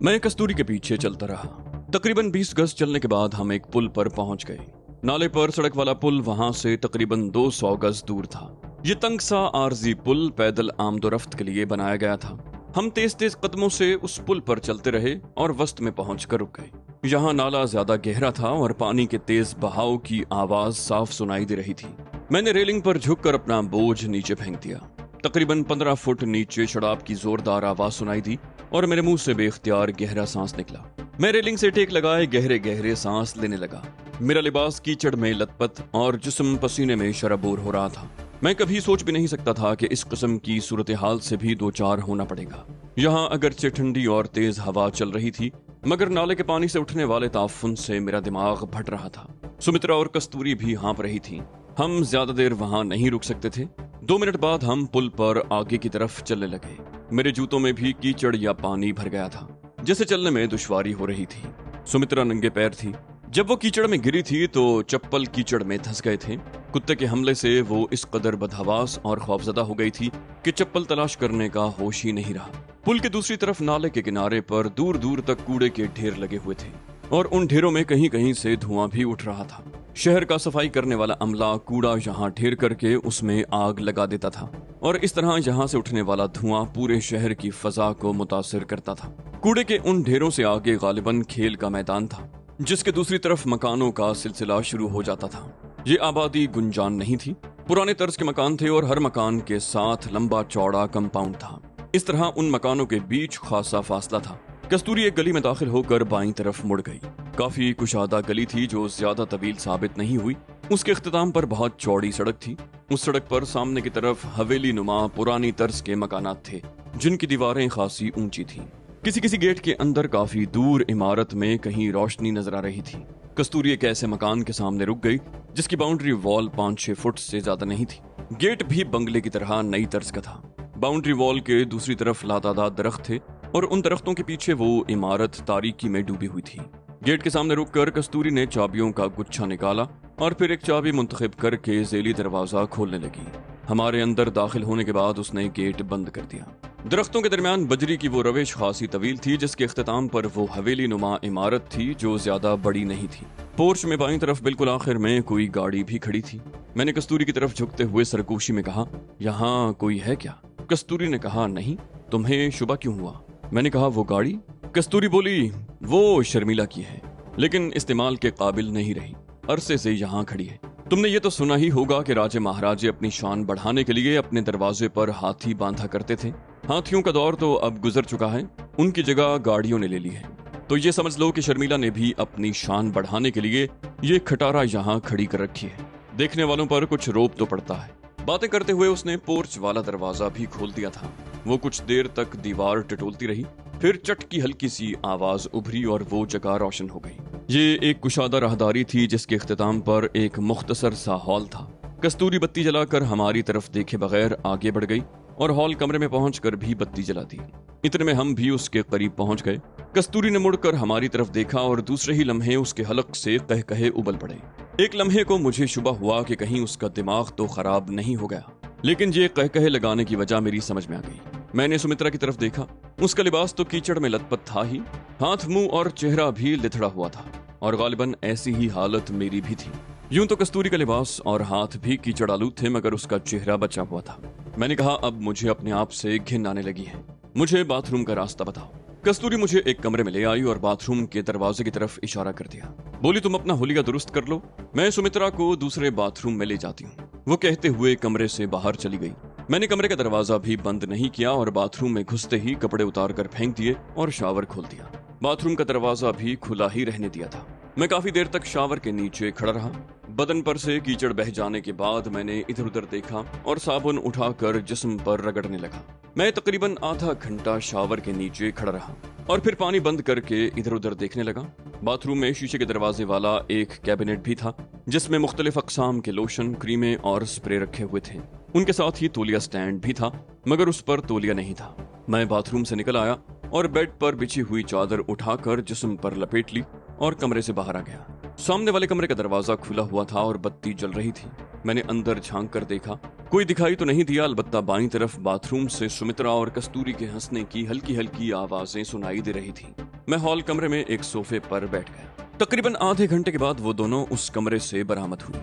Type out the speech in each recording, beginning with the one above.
मैं कस्तूरी के पीछे चलता रहा। तकरीबन 20 गज चलने के बाद हम एक पुल पर पहुंच गए। नाले पर सड़क वाला पुल वहां से तकरीबन 200 गज दूर था। ये तंग सा आरजी पुल पैदल आमदोरफ्त के लिए बनाया गया था। हम तेज तेज कदमों से उस पुल पर चलते रहे और वस्त में पहुंचकर रुक गए। यहाँ नाला ज्यादा गहरा था और पानी के तेज बहाव की आवाज साफ सुनाई दे रही थी। मैंने रेलिंग पर झुककर अपना बोझ नीचे फेंक दिया। तकरीबन 15 फुट नीचे शराब की जोरदार आवाज सुनाई दी और मेरे मुंह से बेख्तियार गहरा सांस निकला। मैं रेलिंग से टेक लगाए गहरे गहरे सांस लेने लगा। मेरा लिबास कीचड़ में लथपथ और जिस्म पसीने में शराबोर हो रहा था। मैं कभी सोच भी नहीं सकता था कि इस किस्म की सूरत हाल से भी दो चार होना पड़ेगा। यहाँ अगरचे ठंडी और तेज हवा चल रही थी, मगर नाले के पानी से उठने वाले ताफुन से मेरा दिमाग फट रहा था। सुमित्रा और कस्तूरी भी हाँप रही थी। हम ज्यादा देर वहां नहीं रुक सकते थे। 2 मिनट बाद हम पुल पर आगे की तरफ चलने लगे। मेरे जूतों में भी कीचड़ या पानी भर गया था, जिससे चलने में दुश्वारी हो रही थी। सुमित्रा नंगे पैर थी। जब वो कीचड़ में गिरी थी तो चप्पल कीचड़ में धंस गए थे। कुत्ते के हमले से वो इस कदर बदहवास और खौफजदा हो गई थी कि चप्पल तलाश करने का होश ही नहीं रहा। पुल के दूसरी तरफ नाले के किनारे पर दूर दूर तक कूड़े के ढेर लगे हुए थे और उन ढेरों में कहीं कहीं से धुआं भी उठ रहा था। शहर का सफाई करने वाला अमला कूड़ा यहाँ ढेर करके उसमें आग लगा देता था और इस तरह यहाँ से उठने वाला धुआं पूरे शहर की फजा को मुतासिर करता था। कूड़े के उन ढेरों से आगे गालिबन खेल का मैदान था, जिसके दूसरी तरफ मकानों का सिलसिला शुरू हो जाता था। ये आबादी गुंजान नहीं थी। पुराने तर्ज के मकान थे और हर मकान के साथ लंबा चौड़ा कंपाउंड था। इस तरह उन मकानों के बीच खासा फासला था। कस्तूरी एक गली में दाखिल होकर बाईं तरफ मुड़ गई। काफी कुशादा गली थी जो ज्यादा तवील साबित नहीं हुई। उसके इख्तिताम पर बहुत चौड़ी सड़क थी। उस सड़क पर सामने की तरफ हवेली नुमा पुरानी तर्ज के मकानात थे, जिनकी दीवारें खासी ऊंची थीं। किसी किसी गेट के अंदर काफी दूर इमारत में कहीं रोशनी नजर आ रही थी। कस्तूरी एक ऐसे मकान के सामने रुक गई जिसकी बाउंड्री वॉल 5-6 फुट से ज्यादा नहीं थी। गेट भी बंगले की तरह नई तर्ज का था। बाउंड्री वॉल के दूसरी तरफ लातादाद दरख्त थे और उन दरख्तों के पीछे वो इमारत तारीकी में डूबी हुई थी। गेट के सामने रुककर कस्तूरी ने चाबियों का गुच्छा निकाला और फिर एक चाबी मुंतखब करके ज़ेली दरवाजा खोलने लगी। हमारे अंदर दाखिल होने के बाद उसने गेट बंद कर दिया। दरख्तों के दरमियान बजरी की वो रवेश खासी तवील थी जिसके इख्तिताम पर वो हवेली नुमा इमारत थी जो ज्यादा बड़ी नहीं थी। पोर्च में बाईं तरफ बिल्कुल आखिर में कोई गाड़ी भी खड़ी थी। मैंने कस्तूरी की तरफ झुकते हुए सरगोशी में कहा, यहाँ कोई है क्या? कस्तूरी ने कहा, नहीं। तुम्हें शुबा क्यों हुआ? मैंने कहा, वो गाड़ी? कस्तूरी बोली, वो शर्मिला की है, लेकिन इस्तेमाल के काबिल नहीं रही। अरसे से यहाँ खड़ी है। तुमने ये तो सुना ही होगा कि राजे महाराजे अपनी शान बढ़ाने के लिए अपने दरवाजे पर हाथी बांधा करते थे। हाथियों का दौर तो अब गुजर चुका है, उनकी जगह गाड़ियों ने ले ली है। तो ये समझ लो कि शर्मिला ने भी अपनी शान बढ़ाने के लिए ये खटारा यहाँ खड़ी कर रखी है। देखने वालों पर कुछ रोब तो पड़ता है। बातें करते हुए उसने पोर्च वाला दरवाजा भी खोल दिया था। वो कुछ देर तक दीवार टटोलती रही, फिर चट की हल्की सी आवाज उभरी और वो जगह रोशन हो गई। ये एक कुशादा राहदारी थी जिसके इख्तिताम पर एक मुख्तसर सा हॉल था। कस्तूरी बत्ती जलाकर हमारी तरफ देखे बगैर आगे बढ़ गई और हॉल कमरे में पहुंचकर भी बत्ती जला दी। इतने में हम भी उसके करीब पहुंच गए। कस्तूरी ने मुड़कर हमारी तरफ देखा और दूसरे ही लम्हे उसके हलक से कह कहे उबल पड़े। एक लम्हे को मुझे शुबा हुआ कि कहीं उसका दिमाग तो खराब नहीं हो गया, लेकिन ये कह कहे लगाने की वजह मेरी समझ में आ गई। मैंने सुमित्रा की तरफ देखा। उसका लिबास तो कीचड़ में लथपथ था ही, हाथ मुंह और चेहरा भी लिथड़ा हुआ था और गालिबन ऐसी ही हालत मेरी भी थी। यूं तो कस्तूरी का लिबास और हाथ भी कीचड़ आलूद थे, मगर उसका चेहरा बचा हुआ था। मैंने कहा, अब मुझे अपने आप से घिन आने लगी है, मुझे बाथरूम का रास्ता बताओ। कस्तूरी मुझे एक कमरे में ले आई और बाथरूम के दरवाजे की तरफ इशारा कर दिया। बोली, तुम अपना हुलिया दुरुस्त कर लो, मैं सुमित्रा को दूसरे बाथरूम में ले जाती हूँ। वो कहते हुए कमरे से बाहर चली गई। मैंने कमरे का दरवाजा भी बंद नहीं किया और बाथरूम में घुसते ही कपड़े उतार कर फेंक दिए और शावर खोल दिया। बाथरूम का दरवाजा भी खुला ही रहने दिया था। मैं काफी देर तक शावर के नीचे खड़ा रहा। बदन पर से कीचड़ बह जाने के बाद मैंने इधर उधर देखा और साबुन उठाकर जिस्म पर रगड़ने लगा। मैं तकरीबन आधा घंटा शावर के नीचे खड़ा रहा और फिर पानी बंद करके इधर उधर देखने लगा। बाथरूम में शीशे के दरवाजे वाला एक कैबिनेट भी था जिसमें मुख्तलिफ अक़साम के लोशन, क्रीमें और स्प्रे रखे हुए थे। उनके साथ ही तौलिया स्टैंड भी था, मगर उस पर तौलिया नहीं था। मैं बाथरूम से निकल आया और बेड पर बिछी हुई चादर उठाकर जिस्म पर लपेट ली और कमरे से बाहर आ गया। सामने वाले कमरे का दरवाजा खुला हुआ था और बत्ती जल रही थी। मैंने अंदर झांक कर देखा, कोई दिखाई तो नहीं दिया, अलबत्ता बाईं तरफ बाथरूम से सुमित्रा और कस्तूरी के हंसने की हल्की हल्की आवाजें सुनाई दे रही थी। मैं हॉल कमरे में एक सोफे पर बैठ गया। तकरीबन आधे घंटे के बाद वो दोनों उस कमरे से बरामद हुई।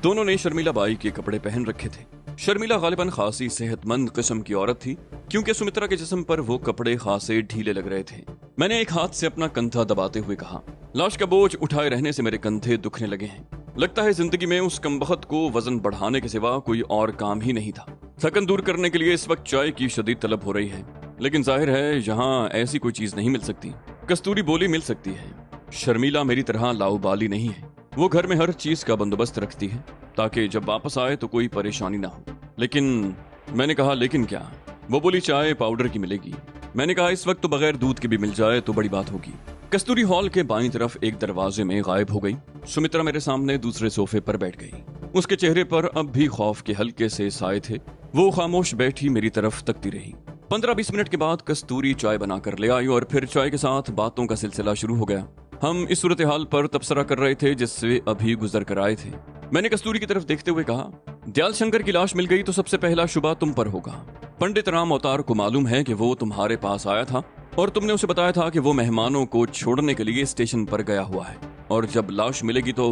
दोनों ने शर्मिला बाई के कपड़े पहन रखे थे। शर्मिला गालिबन खासी सेहतमंद किस्म की औरत थी, क्योंकि सुमित्रा के जिस्म पर वो कपड़े खासे ढीले लग रहे थे। मैंने एक हाथ से अपना कंधा दबाते हुए कहा, लाश का बोझ उठाए रहने से मेरे कंधे दुखने लगे हैं। लगता है जिंदगी में उस कमबख्त को वजन बढ़ाने के सिवा कोई और काम ही नहीं था। थकन दूर करने के लिए इस वक्त चाय की शदीद तलब हो रही है, लेकिन जाहिर है यहाँ ऐसी कोई चीज नहीं मिल सकती। कस्तूरी बोली, मिल सकती है। शर्मिला मेरी तरह लाउबाली नहीं है। वो घर में हर चीज का बंदोबस्त रखती है ताकि जब वापस आए तो कोई परेशानी ना हो। लेकिन मैंने कहा, लेकिन क्या? वो बोली, चाय पाउडर की मिलेगी। मैंने कहा, इस वक्त तो बगैर दूध के भी मिल जाए तो बड़ी बात होगी। कस्तूरी हॉल के बाईं तरफ एक दरवाजे में गायब हो गई। सुमित्रा मेरे सामने दूसरे सोफे पर बैठ गई। उसके चेहरे पर अब भी खौफ के हल्के से साए थे। वो खामोश बैठी मेरी तरफ तकती रही। 15-20 मिनट के बाद कस्तूरी चाय बनाकर ले आई और फिर चाय के साथ बातों का सिलसिला शुरू हो गया। हम इस सूरत हाल पर तबसरा कर रहे थे जिससे अभी गुजर कर आए थे। मैंने कस्तूरी की तरफ देखते हुए कहा, दयाल शंकर की लाश मिल गई तो सबसे पहला शुबा तुम पर होगा। पंडित राम अवतार को मालूम है कि वो तुम्हारे पास आया था और तुमने उसे बताया था कि वो मेहमानों को छोड़ने के लिए स्टेशन पर गया हुआ है, और जब लाश मिलेगी तो।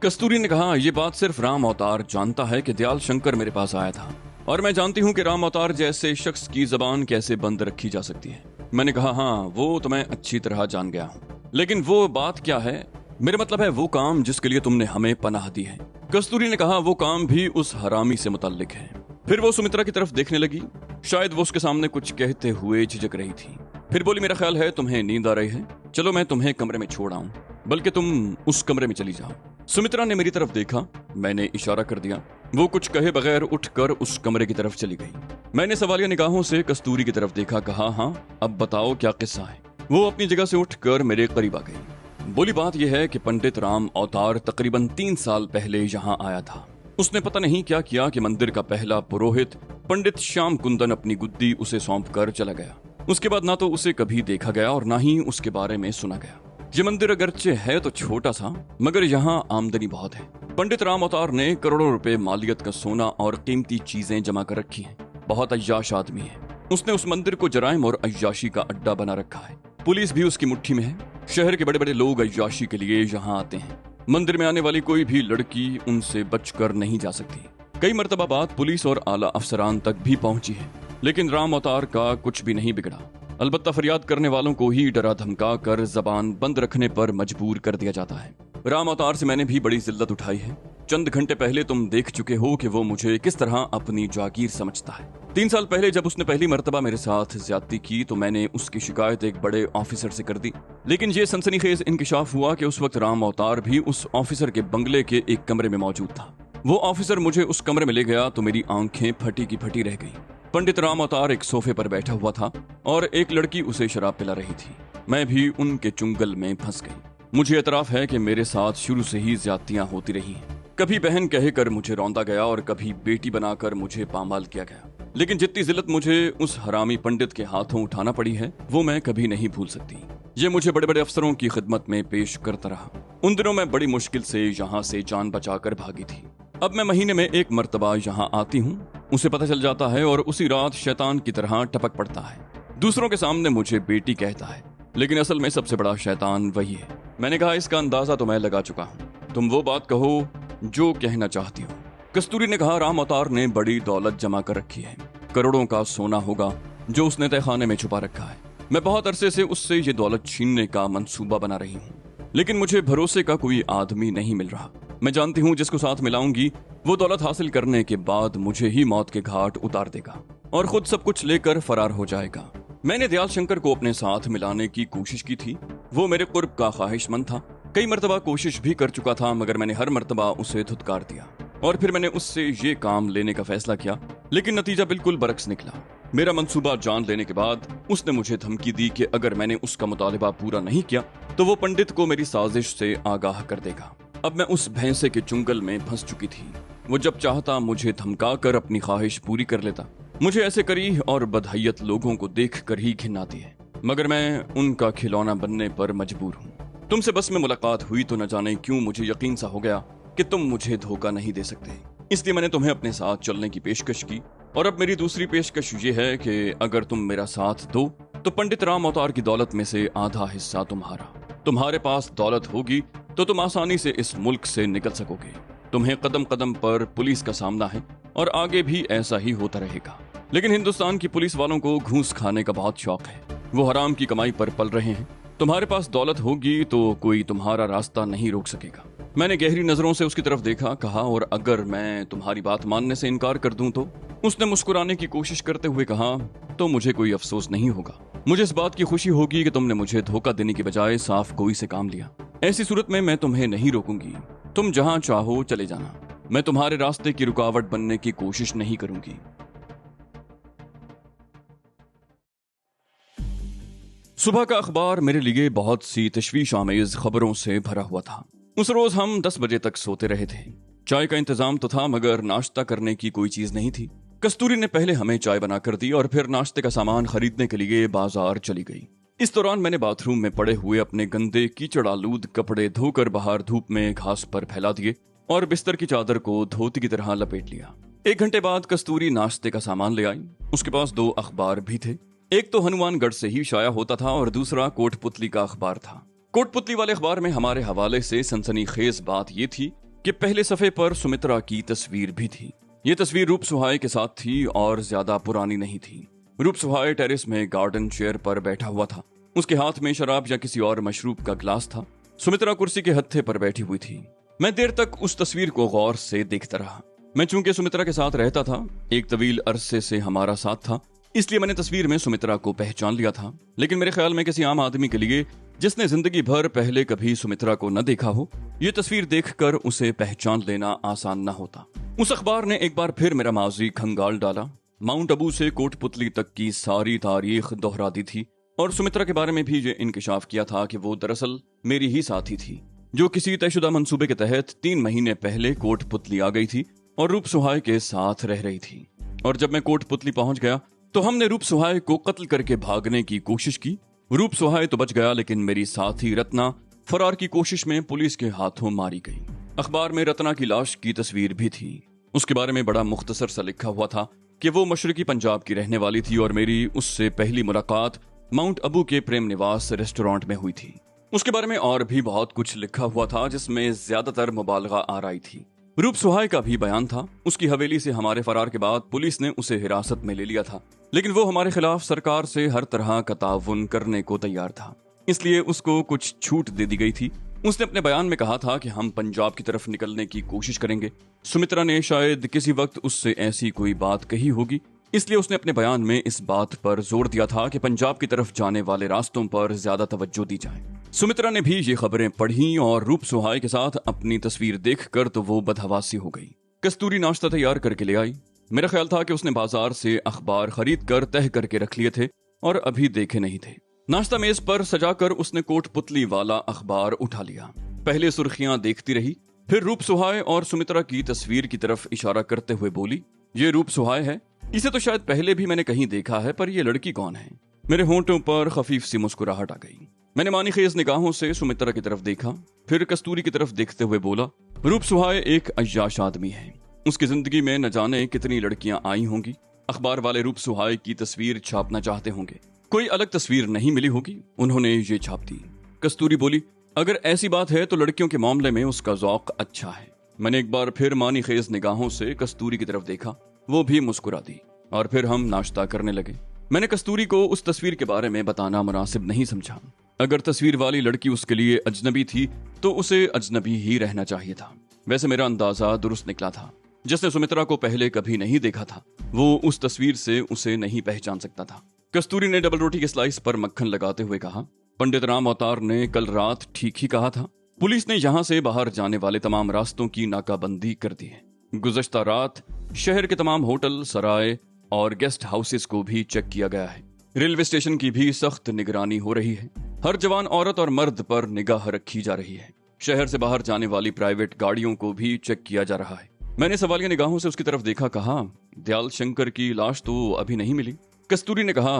कस्तूरी ने कहा, यह बात सिर्फ राम अवतार जानता है कि दयाल शंकर मेरे पास आया था, और मैं जानती हूँ कि राम अवतार जैसे शख्स की जबान कैसे बंद रखी जा सकती है। मैंने कहा, हाँ वो तो मैं अच्छी तरह जान गया हूँ, लेकिन वो बात क्या है? मेरा मतलब है वो काम जिसके लिए तुमने हमें पनाह दी है। कस्तूरी ने कहा, वो काम भी उस हरामी से मुताल्लिक है। फिर वो सुमित्रा की तरफ देखने लगी। शायद वो उसके सामने कुछ कहते हुए झिझक रही थी। फिर बोली, मेरा ख्याल है तुम्हें नींद आ रही है, चलो मैं तुम्हें कमरे में छोड़ आऊं, बल्कि तुम उस कमरे में चली जाओ। सुमित्रा ने मेरी तरफ देखा, मैंने इशारा कर दिया। वो कुछ कहे बगैर उठकर उस कमरे की तरफ चली गई। मैंने सवालिया निगाहों से कस्तूरी की तरफ देखा, कहा, हाँ अब बताओ क्या किस्सा है। वो अपनी जगह से उठकर मेरे करीब आ गई। बोली, बात यह है कि पंडित राम अवतार तकरीबन 3 साल पहले यहाँ आया था। उसने पता नहीं क्या किया कि मंदिर का पहला पुरोहित पंडित श्याम कुंदन अपनी गुद्दी उसे सौंप कर चला गया। उसके बाद ना तो उसे कभी देखा गया और ना ही उसके बारे में सुना गया। ये मंदिर अगरचे है तो छोटा सा, मगर यहाँ आमदनी बहुत है। पंडित राम अवतार ने करोड़ों रुपए मालियत का सोना और कीमती चीजें जमा कर रखी हैं। बहुत अय्याश आदमी है। उसने उस मंदिर को जराइम और अय्याशी का अड्डा बना रखा है। पुलिस भी उसकी मुट्ठी में है। शहर के बड़े बड़े लोग अय्याशी के लिए यहाँ आते हैं। मंदिर में आने वाली कोई भी लड़की उनसे बचकर नहीं जा सकती। कई मर्तबा बात पुलिस और आला अफसरान तक भी पहुंची है, लेकिन राम अवतार का कुछ भी नहीं बिगड़ा। अलबत्ता फरियाद करने वालों को ही डरा धमका कर जबान बंद रखने पर मजबूर कर दिया जाता है। राम अवतार से मैंने भी बड़ी जिल्लत उठाई है। चंद घंटे पहले तुम देख चुके हो कि वो मुझे किस तरह अपनी जागीर समझता है। 3 साल पहले जब उसने पहली मर्तबा मेरे साथ ज्यादती की तो मैंने उसकी शिकायत एक बड़े ऑफिसर से कर दी, लेकिन ये सनसनीखेज इंकिशाफ हुआ कि उस वक्त राम अवतार भी उस ऑफिसर के बंगले के एक कमरे में मौजूद था। वो ऑफिसर मुझे उस कमरे में ले गया तो मेरी आंखें फटी की फटी रह गई। पंडित राम अवतार एक सोफे पर बैठा हुआ था और एक लड़की उसे शराब पिला रही थी। मैं भी उनके चुंगल में फंस गई। मुझे एतराफ है कि मेरे साथ शुरू से ही ज्यादतियां होती रही। कभी बहन कहकर मुझे रौंदा गया और कभी बेटी बनाकर मुझे पामाल किया गया, लेकिन जितनी जिल्लत मुझे उस हरामी पंडित के हाथों उठाना पड़ी है वो मैं कभी नहीं भूल सकती। ये मुझे बड़े बड़े अफसरों की खिदमत में पेश करता रहा। उन दिनों मैं बड़ी मुश्किल से यहाँ से जान बचाकर भागी थी। अब मैं महीने में एक मर्तबा यहाँ आती हूँ। उसे पता चल जाता है और उसी रात शैतान की तरह टपक पड़ता है। दूसरों के सामने मुझे बेटी कहता है, लेकिन असल में सबसे बड़ा शैतान वही है। मैंने कहा, इसका अंदाजा तो मैं लगा चुका हूँ, तुम वो बात कहो जो कहना चाहती हो। कस्तूरी ने कहा, राम अवतार ने बड़ी दौलत जमा कर रखी है। करोड़ों का सोना होगा जो उसने तहखाने में छुपा रखा है। मैं बहुत अरसे से उससे ये दौलत छीनने का मंसूबा बना रही हूँ, लेकिन मुझे भरोसे का कोई आदमी नहीं मिल रहा। मैं जानती हूँ जिसको साथ मिलाऊंगी वो दौलत हासिल करने के बाद मुझे ही मौत के घाट उतार देगा और खुद सब कुछ लेकर फरार हो जाएगा। मैंने दयाल शंकर को अपने साथ मिलाने की कोशिश की थी। वो मेरे कुर्ब का ख्वाहिशमंद था। कई मर्तबा कोशिश भी कर चुका था, मगर मैंने हर मर्तबा उसे धुतकार दिया और फिर मैंने उससे ये काम लेने का फैसला किया, लेकिन नतीजा बिल्कुल बरक्स निकला। मेरा मंसूबा जान लेने के बाद उसने मुझे धमकी दी कि अगर मैंने उसका मुतालिबा पूरा नहीं किया तो वो पंडित को मेरी साजिश से आगाह कर देगा। अब मैं उस भैंसे के चुंगल में फंस चुकी थी। वो जब चाहता मुझे धमका कर अपनी ख्वाहिश पूरी कर लेता। मुझे ऐसे करीह और बदहैयत लोगों को देख कर ही घिन आती है, मगर मैं उनका खिलौना बनने पर मजबूर हूँ। तुमसे बस में मुलाकात हुई तो न जाने क्यों मुझे यकीन सा हो गया कि तुम मुझे धोखा नहीं दे सकते। इसलिए मैंने तुम्हें अपने साथ चलने की पेशकश की। और अब मेरी दूसरी पेशकश ये है कि अगर तुम मेरा साथ दो तो पंडित राम अवतार की दौलत में से आधा हिस्सा तुम्हारा। तुम्हारे पास दौलत होगी तो तुम आसानी से इस मुल्क से निकल सकोगे। तुम्हें कदम कदम पर पुलिस का सामना है और आगे भी ऐसा ही होता रहेगा। लेकिन हिंदुस्तान की पुलिस वालों को घूस खाने का बहुत शौक है। वो हराम की कमाई पर पल रहे हैं। तुम्हारे पास दौलत होगी तो कोई तुम्हारा रास्ता नहीं रोक सकेगा। मैंने गहरी नजरों से उसकी तरफ देखा, कहा, और अगर मैं तुम्हारी बात मानने से इनकार कर दूं तो? उसने मुस्कुराने की कोशिश करते हुए कहा, तो मुझे कोई अफसोस नहीं होगा। मुझे इस बात की खुशी होगी कि तुमने मुझे धोखा देने की बजाय साफ गोई से काम लिया। ऐसी सूरत में मैं तुम्हें नहीं रोकूंगी। तुम जहां चाहो चले जाना। मैं तुम्हारे रास्ते की रुकावट बनने की कोशिश नहीं करूंगी। सुबह का अखबार मेरे लिए बहुत सी तशवीश आमेज खबरों से भरा हुआ था। उस रोज हम 10 बजे तक सोते रहे थे। चाय का इंतजाम तो था मगर नाश्ता करने की कोई चीज नहीं थी। कस्तूरी ने पहले हमें चाय बनाकर दी और फिर नाश्ते का सामान खरीदने के लिए बाजार चली गई। इस दौरान मैंने बाथरूम में पड़े हुए अपने गंदे कीचड़ आलूद कपड़े धोकर बाहर धूप में घास पर फैला दिए और बिस्तर की चादर को धोती की तरह लपेट लिया। 1 घंटे बाद कस्तूरी नाश्ते का सामान ले आई। उसके पास 2 अखबार भी थे। एक तो हनुमानगढ़ से ही शाया होता था और दूसरा कोटपुतली का अखबार था। कोटपुतली वाले अखबार में हमारे हवाले से सनसनीखेज बात यह थी कि पहले सफे पर सुमित्रा की तस्वीर भी थी। ये तस्वीर रूप सुहाय के साथ थी और ज्यादा पुरानी नहीं थी। रूप सुहाय टेरेस में गार्डन चेयर पर बैठा हुआ था। उसके हाथ में शराब या किसी और मशरूब का ग्लास था। सुमित्रा कुर्सी के हत्थे पर बैठी हुई थी। मैं देर तक उस तस्वीर को गौर से देखता रहा। मैं चूंकि सुमित्रा के साथ रहता था, एक तवील अरसे से हमारा साथ था, इसलिए मैंने तस्वीर में सुमित्रा को पहचान लिया था। लेकिन मेरे ख्याल में किसी आम आदमी के लिए जिसने जिंदगी भर पहले कभी सुमित्रा को न देखा हो, ये तस्वीर देखकर उसे पहचान लेना आसान न होता। उस अखबार ने एक बार फिर मेरा माजी खंगाल डाला। माउंट अबू से कोटपुतली तक की सारी तारीख दोहरा दी थी और सुमित्रा के बारे में भी ये इंकिशाफ किया था कि वो दरअसल मेरी ही साथी थी, जो किसी तयशुदा मंसूबे के तहत 3 महीने पहले कोटपुतली आ गई थी और रूप सुहाय के साथ रह रही थी। और जब मैं कोटपुतली पहुंच गया तो हमने रूप सुहाय को कत्ल करके भागने की कोशिश की। रूप सुहाय तो बच गया, लेकिन मेरी साथी रत्ना फरार की कोशिश में पुलिस के हाथों मारी गई। अखबार में रत्ना की लाश की तस्वीर भी थी। उसके बारे में बड़ा मुख्तसर सा लिखा हुआ था कि वो मशरकी पंजाब की रहने वाली थी और मेरी उससे पहली मुलाकात माउंट अबू के प्रेम निवास रेस्टोरेंट में हुई थी। उसके बारे में और भी बहुत कुछ लिखा हुआ था जिसमें ज्यादातर मुबालगा आराई थी। रूप सुहाय का भी बयान था। उसकी हवेली से हमारे फरार के बाद पुलिस ने उसे हिरासत में ले लिया था, लेकिन वो हमारे खिलाफ सरकार से हर तरह का ताउन करने को तैयार था, इसलिए उसको कुछ छूट दे दी गई थी। उसने अपने बयान में कहा था कि हम पंजाब की तरफ निकलने की कोशिश करेंगे। सुमित्रा ने शायद किसी वक्त उससे ऐसी कोई बात कही होगी, इसलिए उसने अपने बयान में इस बात पर जोर दिया था कि पंजाब की तरफ जाने वाले रास्तों पर ज्यादा तवज्जो दी जाए। सुमित्रा ने भी ये खबरें पढ़ी और रूप सुहाय के साथ अपनी तस्वीर देखकर तो वो बदहवासी हो गई। कस्तूरी नाश्ता तैयार करके ले आई। मेरा ख्याल था कि उसने बाजार से अखबार खरीद कर तह करके रख लिए थे और अभी देखे नहीं थे। नाश्ता मेज पर सजाकर उसने कोटपुतली वाला अखबार उठा लिया। पहले सुर्खियां देखती रही, फिर रूप सुहाय और सुमित्रा की तस्वीर की तरफ इशारा करते हुए बोली, ये रूप सुहाय है। इसे तो शायद पहले भी मैंने कहीं देखा है, पर यह लड़की कौन है? मेरे होंठों पर खफीफ सी मुस्कुराहट आ गई। मैंने मानीखेज निगाहों से सुमित्रा की तरफ देखा, फिर कस्तूरी की तरफ देखते हुए बोला, रूप सुहाय एक अय्याश आदमी है। उसकी जिंदगी में न जाने कितनी लड़कियां आई होंगी। अखबार वाले रूप सुहाय की तस्वीर छापना चाहते होंगे, कोई अलग तस्वीर नहीं मिली होगी, उन्होंने ये छाप दी। कस्तूरी बोली, अगर ऐसी बात है तो लड़कियों के मामले में उसका ज़ौक अच्छा है। मैंने एक बार फिर मानीखेज निगाहों से कस्तूरी की तरफ देखा, वो भी मुस्कुरा दी और फिर हम नाश्ता करने लगे। मैंने कस्तूरी को उस तस्वीर के बारे में बताना मुनासिब नहीं समझा। अगर तस्वीर वाली लड़की उसके लिए अजनबी थी तो उसे अजनबी ही रहना चाहिए था। वैसे मेरा अंदाजा दुरुस्त निकला था। जिसने सुमित्रा को पहले कभी नहीं देखा था, वो उस तस्वीर से उसे नहीं पहचान सकता था। कस्तूरी ने डबल रोटी के स्लाइस पर मक्खन लगाते हुए कहा, पंडित राम अवतार ने कल रात ठीक ही कहा था। पुलिस ने यहाँ से बाहर जाने वाले तमाम रास्तों की नाकाबंदी कर दी है। गुज़श्ता रात शहर के तमाम होटल, सराय और गेस्ट हाउसेस को भी चेक किया गया है। रेलवे स्टेशन की भी सख्त निगरानी हो रही है। हर जवान औरत और मर्द पर निगाह रखी जा रही है। शहर से बाहर जाने वाली प्राइवेट गाड़ियों को भी चेक किया जा रहा है। मैंने सवालिया निगाहों से उसकी तरफ देखा, कहा, दयाल शंकर की लाश तो अभी नहीं मिली। कस्तूरी ने कहा,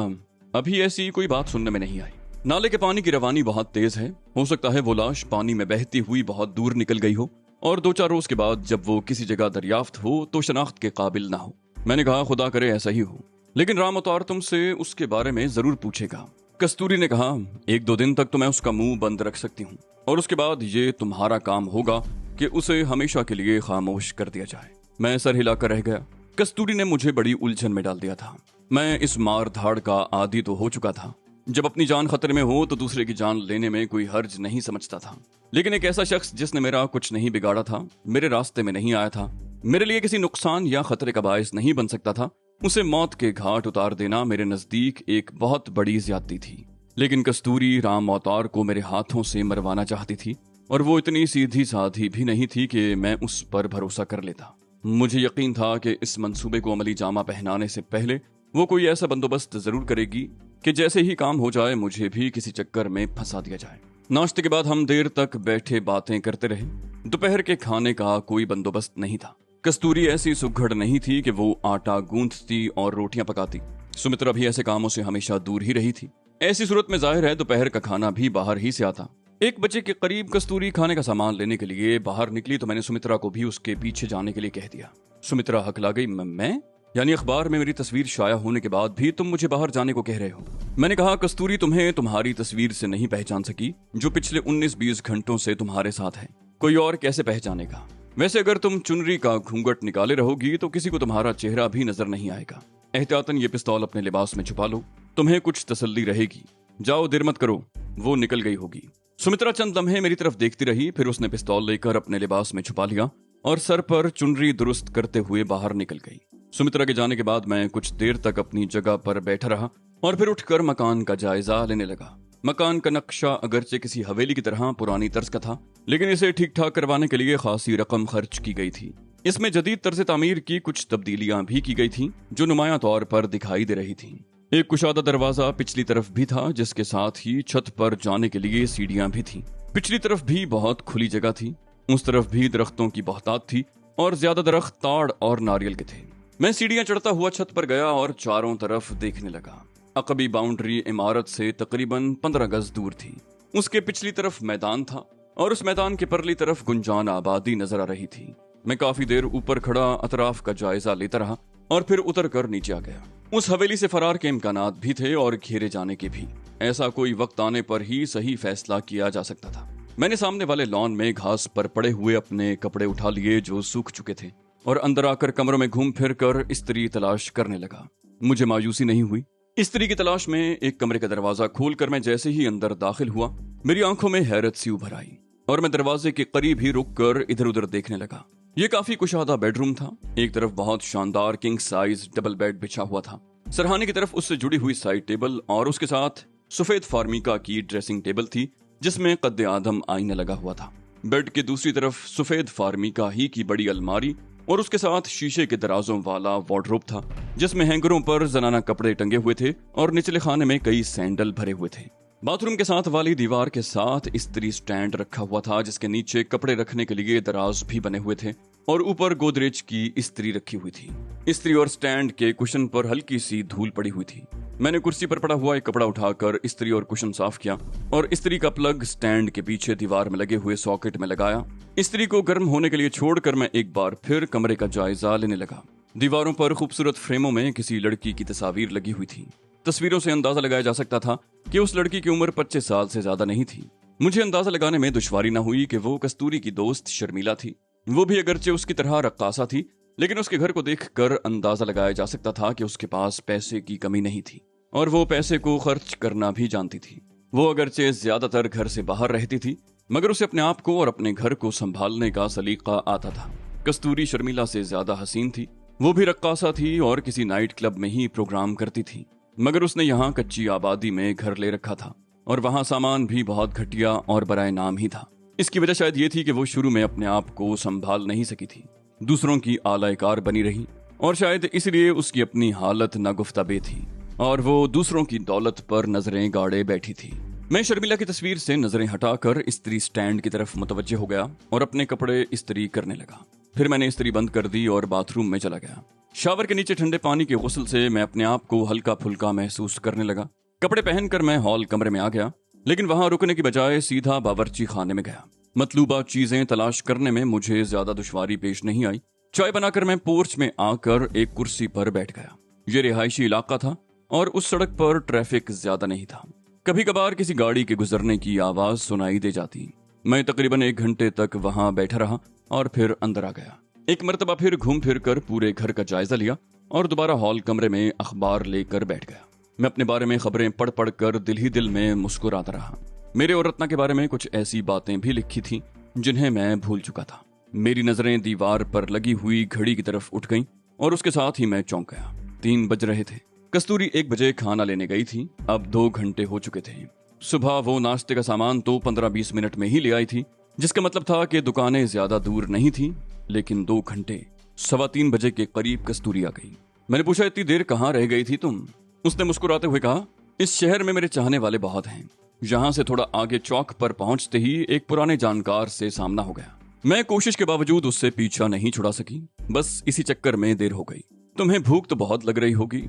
अभी ऐसी कोई बात सुनने में नहीं आई। नाले के पानी की रवानी बहुत तेज है, हो सकता है वो लाश पानी में बहती हुई बहुत दूर निकल गई हो। और 2-4 रोज के बाद जब वो किसी जगह दरियाफ्त हो तो शनाख्त के काबिल ना हो। मैंने कहा खुदा करे ऐसा ही हो, लेकिन राम अवतार तुमसे उसके बारे में जरूर पूछेगा। कस्तूरी ने कहा 1-2 दिन तक तो मैं उसका मुंह बंद रख सकती हूँ, और उसके बाद ये तुम्हारा काम होगा कि उसे हमेशा के लिए खामोश कर दिया जाए। मैं सर हिलाकर रह गया। कस्तूरी ने मुझे बड़ी उलझन में डाल दिया था। मैं इस मार धाड़ का आदी तो हो चुका था। जब अपनी जान खतरे में हो तो दूसरे की जान लेने में कोई हर्ज नहीं समझता था, लेकिन एक ऐसा शख्स जिसने मेरा कुछ नहीं बिगाड़ा था, मेरे रास्ते में नहीं आया था, मेरे लिए किसी नुकसान या खतरे का बायस नहीं बन सकता था, उसे मौत के घाट उतार देना मेरे नजदीक एक बहुत बड़ी ज्यादती थी। लेकिन कस्तूरी राम अवतार को मेरे हाथों से मरवाना चाहती थी, और वो इतनी सीधी साधी भी नहीं थी कि मैं उस पर भरोसा कर लेता। मुझे यकीन था कि इस मंसूबे को अमली जामा पहनाने से पहले वो कोई ऐसा बंदोबस्त जरूर करेगी कि जैसे ही काम हो जाए मुझे भी किसी चक्कर में फंसा दिया जाए। नाश्ते के बाद हम देर तक बैठे बातें करते रहे। दोपहर के खाने का कोई बंदोबस्त नहीं था। कस्तूरी ऐसी सुघड़ नहीं थी कि वो आटा गूंथती और रोटियां पकाती। सुमित्रा भी ऐसे कामों से हमेशा दूर ही रही थी। ऐसी सूरत में जाहिर है दोपहर का खाना भी बाहर ही से आता। 1 बजे के करीब कस्तूरी खाने का सामान लेने के लिए बाहर निकली तो मैंने सुमित्रा को भी उसके पीछे जाने के लिए कह दिया। सुमित्रा हकला गई। मैं यानी अखबार में मेरी तस्वीर शाया होने के बाद भी तुम मुझे बाहर जाने को कह रहे हो? मैंने कहा कस्तूरी तुम्हें तुम्हारी तस्वीर से नहीं पहचान सकी जो पिछले 19-20 घंटों से तुम्हारे साथ है, कोई और कैसे पहचानेगा? वैसे अगर तुम चुनरी का घूंघट निकाले रहोगी तो किसी को तुम्हारा चेहरा भी नजर नहीं आएगा। एहतियातन ये पिस्तौल अपने लिबास में छुपा लो, तुम्हें कुछ तसल्ली रहेगी। जाओ देर मत करो। वो निकल गई होगी। सुमित्रा चंद लम्हे मेरी तरफ देखती रही, फिर उसने पिस्तौल लेकर अपने लिबास में छुपा लिया और सर पर चुनरी दुरुस्त करते हुए बाहर निकल गई। सुमित्रा के जाने के बाद मैं कुछ देर तक अपनी जगह पर बैठा रहा और फिर उठकर मकान का जायजा लेने लगा। मकान का नक्शा अगरचे किसी हवेली की तरह पुरानी तर्ज का था, लेकिन इसे ठीक ठाक करवाने के लिए खासी रकम खर्च की गई थी। इसमें जदीद तर्ज तामीर की कुछ तब्दीलियां भी की गई थीं, जो नुमाया तौर पर दिखाई दे रही थीं। एक कुशादा दरवाजा पिछली तरफ भी था, जिसके साथ ही छत पर जाने के लिए सीढ़ियां भी थीं। पिछली तरफ भी बहुत खुली जगह थी, उस तरफ भी दरख्तों की बहुतात थी और ज्यादा दरख्त ताड़ और नारियल के थे। मैं सीढ़ियां चढ़ता हुआ छत पर गया और चारों तरफ देखने लगा। अकबी बाउंड्री इमारत से तकरीबन 15 गज दूर थी। उसके पिछली तरफ मैदान था और उस मैदान के परली तरफ गुंजान आबादी नजर आ रही थी। मैं काफी देर ऊपर खड़ा अतराफ का जायजा लेता रहा और फिर उतर कर नीचे आ गया। उस हवेली से फरार के इम्कानात भी थे और घेरे जाने के भी। ऐसा कोई वक्त आने पर ही सही फैसला किया जा सकता था। मैंने सामने वाले लॉन में घास पर पड़े हुए अपने कपड़े उठा लिए जो सूख चुके थे और अंदर आकर कमरों में घूम फिर कर स्त्री तलाश करने लगा। मुझे मायूसी नहीं हुई। स्त्री की तलाश में एक कमरे का दरवाजा खोलकर मैं जैसे ही अंदर दाखिल हुआ, मेरी आंखों में हैरत सी उभर आई और मैं दरवाजे के करीब ही रुक कर इधर उधर देखने लगा। ये काफी कुशादा बेडरूम था। एक तरफ बहुत शानदार किंग साइज डबल बेड बिछा हुआ था, सरहाने की तरफ उससे जुड़ी हुई साइड टेबल और उसके साथ सफेद फार्मिका की ड्रेसिंग टेबल थी जिसमें कद्दे आदम आईना लगा हुआ था। बेड के दूसरी तरफ सफेद फार्मिका ही की बड़ी अलमारी और उसके साथ शीशे के दराजों वाला वार्डरोब था जिसमें हैंगरों पर जनाना कपड़े टंगे हुए थे और निचले खाने में कई सैंडल भरे हुए थे। बाथरूम के साथ वाली दीवार के साथ स्त्री स्टैंड रखा हुआ था जिसके नीचे कपड़े रखने के लिए दराज भी बने हुए थे और ऊपर गोदरेज की स्त्री रखी हुई थी। स्त्री और स्टैंड के कुशन पर हल्की सी धूल पड़ी हुई थी। मैंने कुर्सी पर पड़ा हुआ एक कपड़ा उठाकर स्त्री और कुशन साफ किया और स्त्री का प्लग स्टैंड के पीछे दीवार में लगे हुए सॉकेट में लगाया। स्त्री को गर्म होने के लिए छोड़कर मैं एक बार फिर कमरे का जायजा लेने लगा। दीवारों पर खूबसूरत फ्रेमों में किसी लड़की की तस्वीर लगी हुई थी। तस्वीरों से अंदाजा लगाया जा सकता था कि उस लड़की की उम्र 25 साल से ज्यादा नहीं थी। मुझे अंदाजा लगाने में दुश्वारी न हुई कि वो कस्तूरी की दोस्त शर्मिला थी। वो भी अगरचे उसकी तरह रक्कासा थी, लेकिन उसके घर को देखकर अंदाजा लगाया जा सकता था कि उसके पास पैसे की कमी नहीं थी और वो पैसे को खर्च करना भी जानती थी। वो अगरचे ज्यादातर घर से बाहर रहती थी, मगर उसे अपने आप को और अपने घर को संभालने का सलीका आता था। कस्तूरी शर्मिला से ज्यादा हसीन थी। वो भी रक्कासा थी और किसी नाइट क्लब में ही प्रोग्राम करती थी, मगर उसने यहाँ कच्ची आबादी में घर ले रखा था और वहाँ सामान भी बहुत घटिया और बराए नाम ही था। इसकी वजह शायद ये थी कि वो शुरू में अपने आप को संभाल नहीं सकी थी, दूसरों की आलायकार बनी रही और शायद इसलिए उसकी अपनी हालत नागुफ्ताबे थी और वो दूसरों की दौलत पर नजरें गाड़े बैठी थी। मैं शर्मिला की तस्वीर से नजरें हटाकर स्त्री स्टैंड की तरफ मुतवज्जे हो गया और अपने कपड़े इस्त्री करने लगा। फिर मैंने इस्त्री बंद कर दी और बाथरूम में चला गया। शावर के नीचे ठंडे पानी के गुस्ल से मैं अपने आप को हल्का फुल्का महसूस करने लगा। कपड़े पहनकर मैं हॉल कमरे में आ गया, लेकिन वहां रुकने की बजाय सीधा बावर्ची खाने में गया। मतलूबा चीजें तलाश करने में मुझे ज्यादा दुश्वारी पेश नहीं आई। चाय बनाकर मैं पोर्च में आकर एक कुर्सी पर बैठ गया। ये रिहायशी इलाका था और उस सड़क पर ट्रैफिक ज्यादा नहीं था। कभी कभार किसी गाड़ी के गुजरने की आवाज सुनाई दे जाती। मैं तकरीबन 1 घंटे तक वहां बैठा रहा और फिर अंदर आ गया। एक मर्तबा फिर घूम फिर कर पूरे घर का जायजा लिया और दोबारा हॉल कमरे में अखबार लेकर बैठ गया। मैं अपने बारे में खबरें पढ़ पढ़ कर दिल ही दिल में मुस्कुराता रहा। मेरे और रत्ना के बारे में कुछ ऐसी बातें भी लिखी थी जिन्हें मैं भूल चुका था। मेरी नजरें दीवार पर लगी हुई घड़ी की तरफ उठ गईं और उसके साथ ही मैं चौंक गया। 3 बज रहे थे। कस्तूरी 1 बजे खाना लेने गई थी। अब 2 घंटे हो चुके थे। सुबह वो नाश्ते का सामान तो 15-20 मिनट में ही ले आई थी, जिसका मतलब था कि दुकानें ज्यादा दूर नहीं थी। लेकिन 2 घंटे 3:15 बजे के करीब कस्तूरी आ गई। मैंने पूछा, इतनी देर कहाँ रह गई थी तुम? उसने मुस्कुराते हुए कहा, इस शहर में मेरे चाहने वाले बहुत हैं। यहाँ से थोड़ा आगे चौक पर पहुंचते ही एक पुराने जानकार से सामना हो गया। मैं कोशिश के बावजूद उससे पीछा नहीं छुड़ा सकी। बस इसी चक्कर में देर हो गई। तुम्हें भूख तो बहुत लग रही होगी।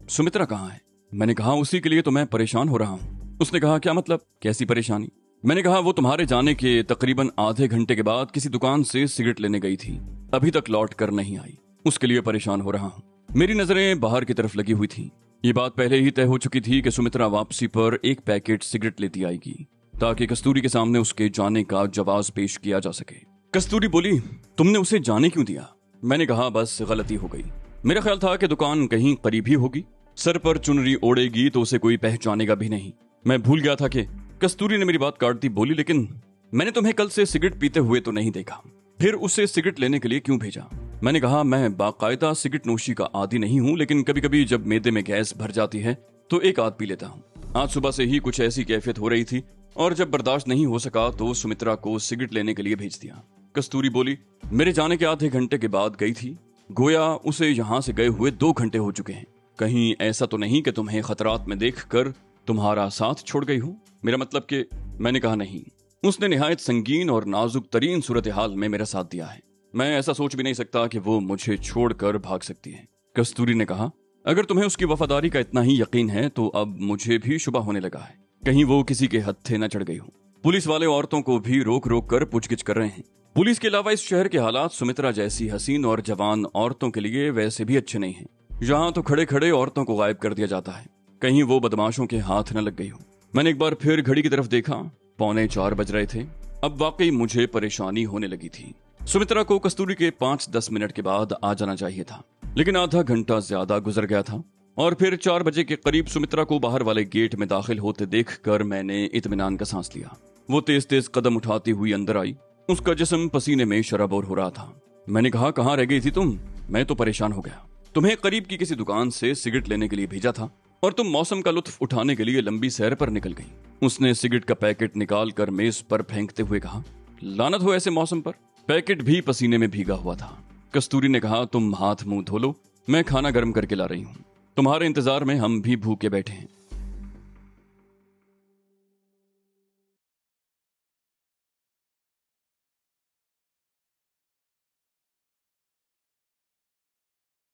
सुमित्रा कहाँ है? मैंने कहा, उसी के लिए तो मैं परेशान हो रहा हूँ। उसने कहा, क्या मतलब, कैसी परेशानी? मैंने कहा, वो तुम्हारे जाने के तकरीबन आधे घंटे के बाद किसी दुकान से सिगरेट लेने गई थी, अभी तक लौट कर नहीं आई। उसके लिए परेशान हो रहा हूँ। मेरी नजरें बाहर की तरफ लगी हुई थी। ये बात पहले ही तय हो चुकी थी कि सुमित्रा वापसी पर 1 पैकेट सिगरेट लेती आएगी ताकि कस्तूरी के सामने उसके जाने का जवाब पेश किया जा सके। कस्तूरी बोली, तुमने उसे जाने क्यों दिया? मैंने कहा, बस गलती हो गई। मेरा ख्याल था कि दुकान कहीं करीब ही होगी। सर पर चुनरी ओढ़ेगी तो उसे कोई पहचानेगा भी नहीं। मैं भूल गया था कि कस्तूरी ने मेरी बात काट दी। बोली, लेकिन मैंने तुम्हें कल से सिगरेट पीते हुए तो नहीं देखा, फिर उसे सिगरेट लेने के लिए क्यों भेजा? मैंने कहा, मैं बाकायदा सिगरेट नोशी का आदी नहीं हूँ, लेकिन कभी कभी जब मैदे में गैस भर जाती है तो एक आध पी लेता हूँ। आज सुबह से ही कुछ ऐसी कैफियत हो रही थी और जब बर्दाश्त नहीं हो सका तो सुमित्रा को सिगरेट लेने के लिए भेज दिया। कस्तूरी बोली, मेरे जाने के आधे घंटे के बाद गई थी, गोया उसे यहाँ से गए हुए 2 घंटे हो चुके हैं। कहीं ऐसा तो नहीं कि तुम्हें खतरात में देखकर तुम्हारा साथ छोड़ गई हूँ? मेरा मतलब कि मैंने कहा, नहीं। उसने निहायत संगीन और नाजुक तरीन सूरत हाल में मेरा साथ दिया है। मैं ऐसा सोच भी नहीं सकता कि वो मुझे छोड़कर भाग सकती है। कस्तूरी ने कहा, अगर तुम्हें उसकी वफादारी का इतना ही यकीन है तो अब मुझे भी शुबा होने लगा है, कहीं वो किसी के हत्थे न चढ़ गई हो। पुलिस वाले औरतों को भी रोक रोक कर पूछगिछ कर रहे हैं। पुलिस के अलावा इस शहर के हालात सुमित्रा जैसी हसीन और जवान औरतों के लिए वैसे भी अच्छे नहीं हैं। यहाँ तो खड़े खड़े औरतों को गायब कर दिया जाता है, कहीं वो बदमाशों के हाथ न लग गई हो। मैंने एक बार फिर घड़ी की तरफ देखा। 3:45 बज रहे थे। अब वाकई मुझे परेशानी होने लगी थी। सुमित्रा को कस्तूरी के 5-10 मिनट के बाद आ जाना चाहिए था, लेकिन आधा घंटा ज्यादा गुजर गया था और फिर 4 बजे के करीब सुमित्रा को बाहर वाले गेट में दाखिल होते देखकर मैंने इत्मीनान का सांस लिया। वो तेज तेज कदम उठाती हुई अंदर आई। उसका जिस्म पसीने में शराबोर हो रहा था। मैंने कहा, कहाँ रह गई थी तुम? मैं तो परेशान हो गया। तुम्हें करीब की किसी दुकान से सिगरेट लेने के लिए भेजा था और तुम मौसम का लुत्फ उठाने के लिए लंबी सैर पर निकल गई। उसने सिगरेट का पैकेट निकाल कर मेज पर फेंकते हुए कहा, लानत हो ऐसे मौसम पर। पैकेट भी पसीने में भीगा हुआ था। कस्तूरी ने कहा, तुम हाथ मुंह धो लो, मैं खाना गर्म करके ला रही हूँ। तुम्हारे इंतजार में हम भी भूखे बैठे हैं।